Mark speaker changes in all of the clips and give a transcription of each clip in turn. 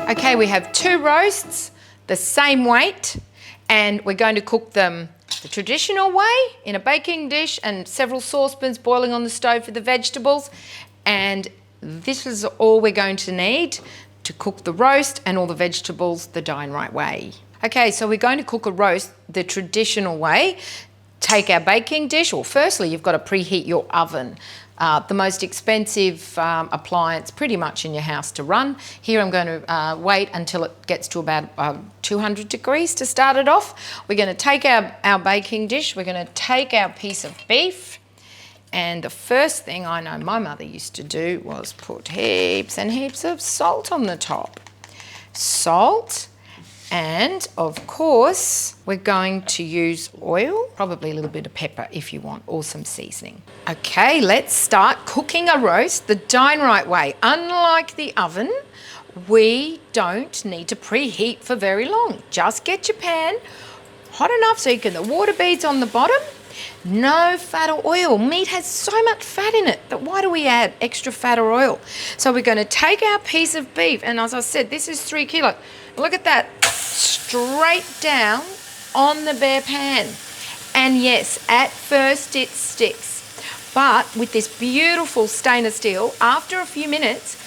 Speaker 1: Okay, we have 2 roasts, the same weight, and we're going to cook them the traditional way in a baking dish and several saucepans boiling on the stove for the vegetables. And this is all we're going to need to cook the roast and all the vegetables the Dine Right way. Okay, so we're going to cook a roast the traditional way. Take our baking dish, or firstly, you've got to preheat your oven. The most expensive appliance pretty much in your house to run. Here I'm going to wait until it gets to about 200 degrees to start it off. We're going to take our baking dish, we're going to take our piece of beef, and the first thing I know my mother used to do was put heaps and heaps of salt on the top. Salt. And of course, we're going to use oil, probably a little bit of pepper if you want, or some seasoning. Okay, let's start cooking a roast the Dine Right way. Unlike the oven, we don't need to preheat for very long. Just get your pan hot enough so you can, the water beads on the bottom. No fat or oil. Meat has so much fat in it that why do we add extra fat or oil? So we're going to take our piece of beef, and as I said, this is 3 kilos. Look at that, straight down on the bare pan. And yes, at first it sticks, but with this beautiful stainless steel, after a few minutes,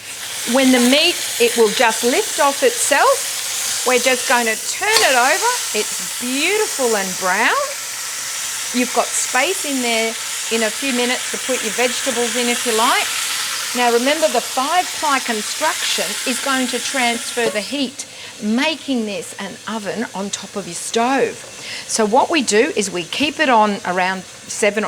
Speaker 1: when the meat, it will just lift off itself. We're just going to turn it over. It's beautiful and brown. You've got space in there in a few minutes to put your vegetables in if you like. Now remember, the 5-ply construction is going to transfer the heat, making this an oven on top of your stove. So what we do is we keep it on around 7,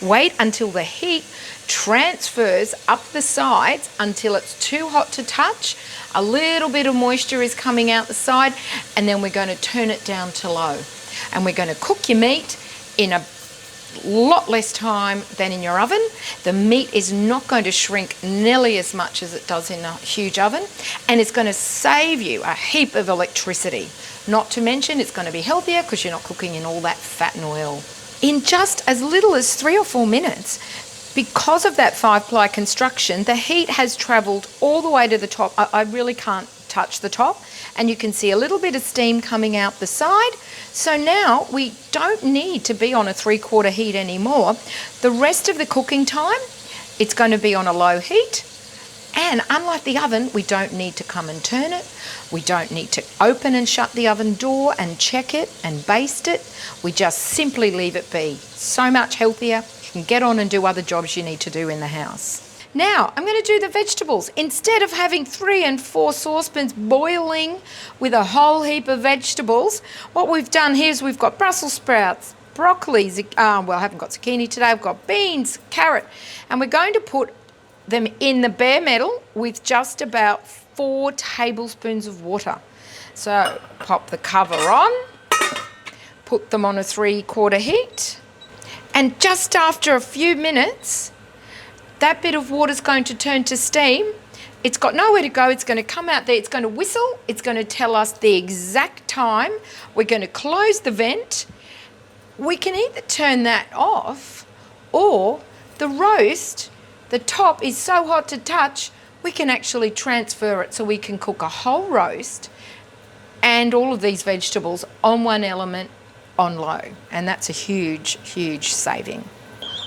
Speaker 1: wait until the heat transfers up the sides until it's too hot to touch. A little bit of moisture is coming out the side, and then we're going to turn it down to low. And we're going to cook your meat in a lot less time than in your oven. The meat is not going to shrink nearly as much as it does in a huge oven, and it's going to save you a heap of electricity. Not to mention it's going to be healthier because you're not cooking in all that fat and oil. In just as little as 3 or 4 minutes, because of that 5-ply construction, the heat has travelled all the way to the top. I really can't touch the top, and you can see a little bit of steam coming out the side. So now we don't need to be on a 3/4 heat anymore. The rest of the cooking time, it's going to be on a low heat. And unlike the oven, we don't need to come and turn it. We don't need to open and shut the oven door and check it and baste it. We just simply leave it be. So much healthier. You can get on and do other jobs you need to do in the house. Now, I'm going to do the vegetables. Instead of having 3 and 4 saucepans boiling with a whole heap of vegetables, what we've done here is we've got Brussels sprouts, broccoli, I haven't got zucchini today, I've got beans, carrot, and we're going to put them in the bare metal with just about 4 tablespoons of water. So pop the cover on, put them on a 3/4 heat, and just after a few minutes, that bit of water is going to turn to steam. It's got nowhere to go. It's going to come out there. It's going to whistle. It's going to tell us the exact time. We're going to close the vent. We can either turn that off, or the roast, the top is so hot to touch, we can actually transfer it so we can cook a whole roast and all of these vegetables on one element on low. And that's a huge, huge saving.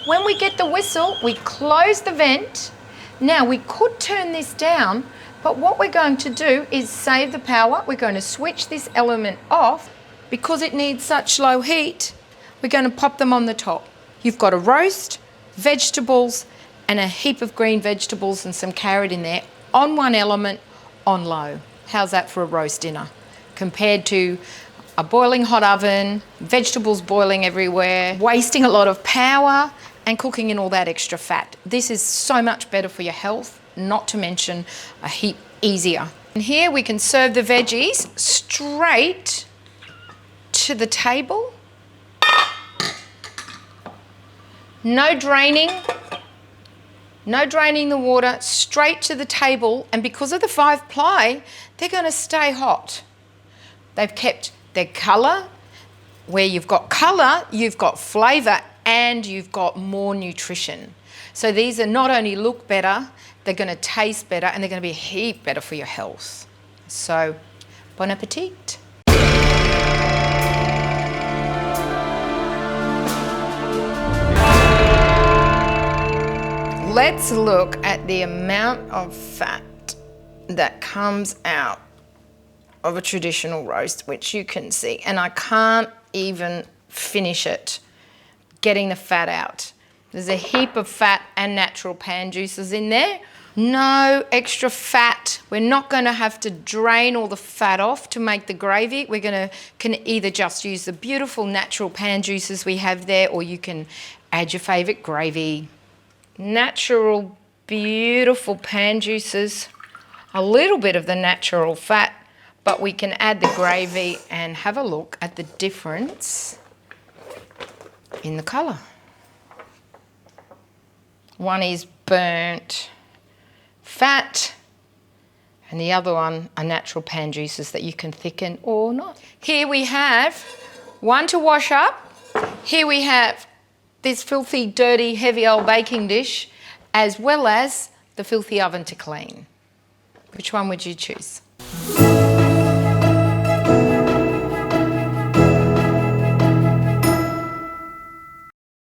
Speaker 1: When we get the whistle, we close the vent. Now we could turn this down, but what we're going to do is save the power. We're going to switch this element off. Because it needs such low heat, we're going to pop them on the top. You've got a roast, vegetables, and a heap of green vegetables and some carrot in there on one element on low. How's that for a roast dinner? Compared to a boiling hot oven, vegetables boiling everywhere, wasting a lot of power, and cooking in all that extra fat. This is so much better for your health, not to mention a heap easier. And here we can serve the veggies straight to the table. No draining the water, straight to the table. And because of the 5-ply, they're going to stay hot. They've kept their colour. Where you've got colour, you've got flavour, and you've got more nutrition. So these are not only look better, they're going to taste better, and they're going to be a heap better for your health. So, bon appetit. Let's look at the amount of fat that comes out of a traditional roast, which you can see. And I can't even finish it, getting the fat out. There's a heap of fat and natural pan juices in there. No extra fat. We're not going to have to drain all the fat off to make the gravy. Can either just use the beautiful natural pan juices we have there, or you can add your favourite gravy. Natural, beautiful pan juices. A little bit of the natural fat, but we can add the gravy and have a look at the difference in the colour. One is burnt fat, and the other one are natural pan juices that you can thicken or not. Here we have one to wash up. Here we have this filthy, dirty, heavy old baking dish, as well as the filthy oven to clean. Which one would you choose?